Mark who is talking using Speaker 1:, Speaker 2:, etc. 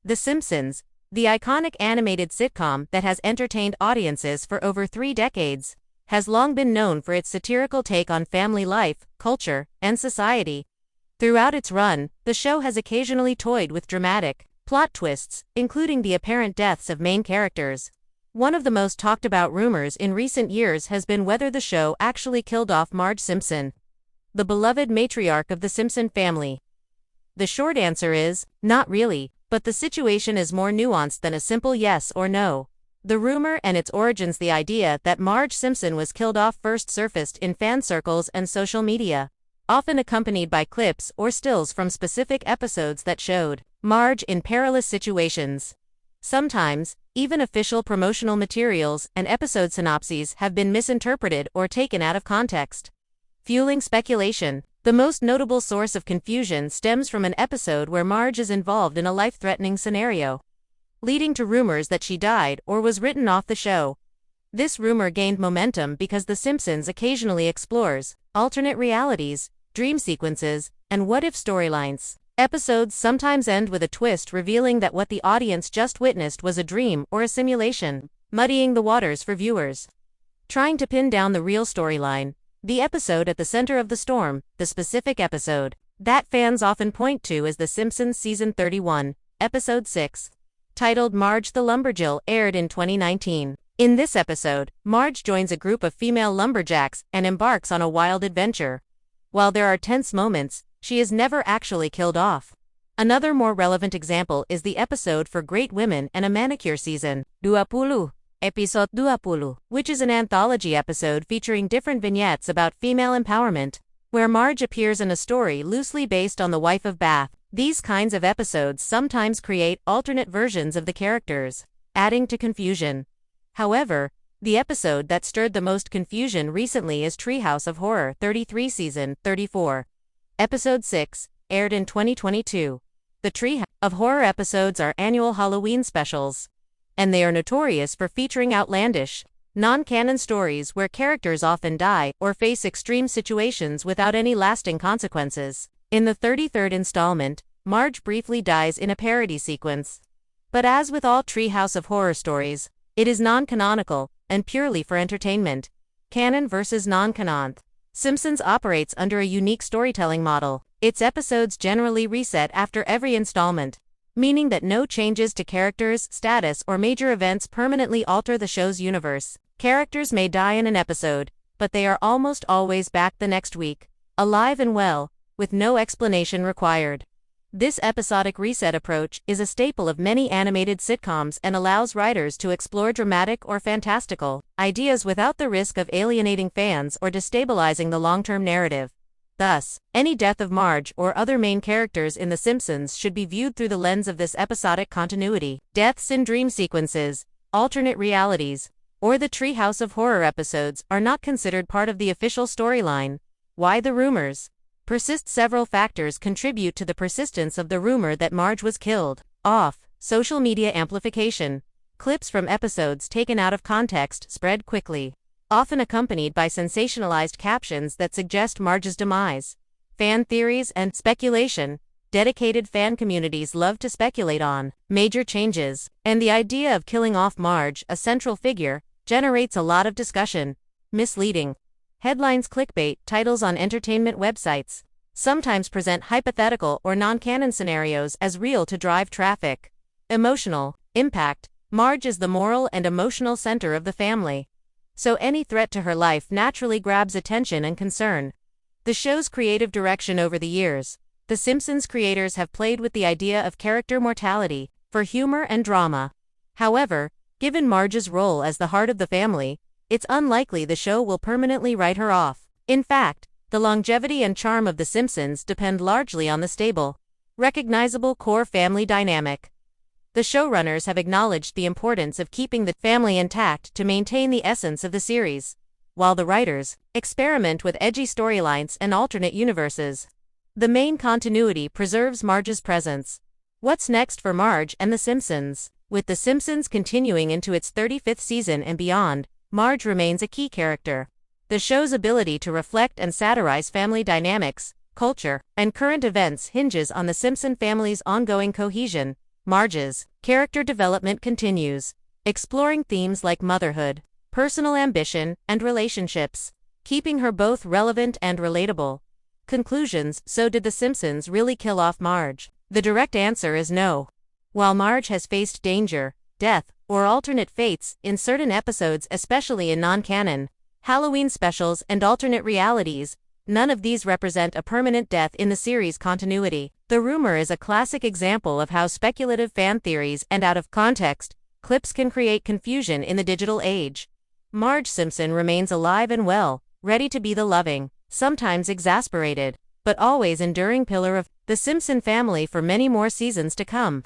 Speaker 1: The Simpsons, the iconic animated sitcom that has entertained audiences for over 3 decades, has long been known for its satirical take on family life, culture, and society. Throughout its run, the show has occasionally toyed with dramatic plot twists, including the apparent deaths of main characters. One of the most talked about rumors in recent years has been whether the show actually killed off Marge Simpson, the beloved matriarch of the Simpson family. The short answer is, not really, but the situation is more nuanced than a simple yes or no. The rumor and its origins. The idea that Marge Simpson was killed off first surfaced in fan circles and social media, often accompanied by clips or stills from specific episodes that showed Marge in perilous situations. Sometimes, even official promotional materials and episode synopses have been misinterpreted or taken out of context, fueling speculation. The most notable source of confusion stems from an episode where Marge is involved in a life-threatening scenario, leading to rumors that she died or was written off the show. This rumor gained momentum because The Simpsons occasionally explores alternate realities, dream sequences, and what-if storylines. Episodes sometimes end with a twist revealing that what the audience just witnessed was a dream or a simulation, muddying the waters for viewers trying to pin down the real storyline. The episode at the center of the storm, the specific episode that fans often point to as The Simpsons Season 31, Episode 6, titled Marge the Lumberjill, aired in 2019. In this episode, Marge joins a group of female lumberjacks and embarks on a wild adventure. While there are tense moments, she is never actually killed off. Another more relevant example is the episode for Great Women and a Manicure Season, 20, Episode 20, which is an anthology episode featuring different vignettes about female empowerment, where Marge appears in a story loosely based on the wife of Bath. These kinds of episodes sometimes create alternate versions of the characters, adding to confusion. However, the episode that stirred the most confusion recently is Treehouse of Horror 33 Season 34. Episode 6, aired in 2022. The Treehouse of Horror episodes are annual Halloween specials, and they are notorious for featuring outlandish, non-canon stories where characters often die or face extreme situations without any lasting consequences. In the 33rd installment, Marge briefly dies in a parody sequence. But as with all Treehouse of Horror stories, it is non-canonical and purely for entertainment. Canon versus non-canon. Simpsons operates under a unique storytelling model. Its episodes generally reset after every installment, meaning that no changes to characters, status, or major events permanently alter the show's universe. Characters may die in an episode, but they are almost always back the next week, alive and well, with no explanation required. This episodic reset approach is a staple of many animated sitcoms and allows writers to explore dramatic or fantastical ideas without the risk of alienating fans or destabilizing the long-term narrative. Thus, any death of Marge or other main characters in The Simpsons should be viewed through the lens of this episodic continuity. Deaths in dream sequences, alternate realities, or the Treehouse of Horror episodes are not considered part of the official storyline. Why the rumors persist? Several factors contribute to the persistence of the rumor that Marge was killed off. Social media amplification. Clips from episodes taken out of context spread quickly, often accompanied by sensationalized captions that suggest Marge's demise. Fan theories and speculation. Dedicated fan communities love to speculate on major changes, and the idea of killing off Marge, a central figure, generates a lot of discussion. Misleading headlines. Clickbait titles on entertainment websites sometimes present hypothetical or non-canon scenarios as real to drive traffic. Emotional impact. Marge is the moral and emotional center of the family, so any threat to her life naturally grabs attention and concern. The show's creative direction. Over the years, The Simpsons creators have played with the idea of character mortality for humor and drama. However, given Marge's role as the heart of the family, it's unlikely the show will permanently write her off. In fact, the longevity and charm of The Simpsons depend largely on the stable, recognizable core family dynamic. The showrunners have acknowledged the importance of keeping the family intact to maintain the essence of the series, while the writers experiment with edgy storylines and alternate universes. The main continuity preserves Marge's presence. What's next for Marge and The Simpsons? With The Simpsons continuing into its 35th season and beyond, Marge remains a key character. The show's ability to reflect and satirize family dynamics, culture, and current events hinges on the Simpson family's ongoing cohesion, Marge's character development continues, exploring themes like motherhood, personal ambition, and relationships, keeping her both relevant and relatable. Conclusions: so did The Simpsons really kill off Marge? The direct answer is no. While Marge has faced danger, death, or alternate fates in certain episodes, especially in non-canon Halloween specials and alternate realities, none of these represent a permanent death in the series' continuity. The rumor is a classic example of how speculative fan theories and out-of-context clips can create confusion in the digital age. Marge Simpson remains alive and well, ready to be the loving, sometimes exasperated, but always enduring pillar of the Simpson family for many more seasons to come.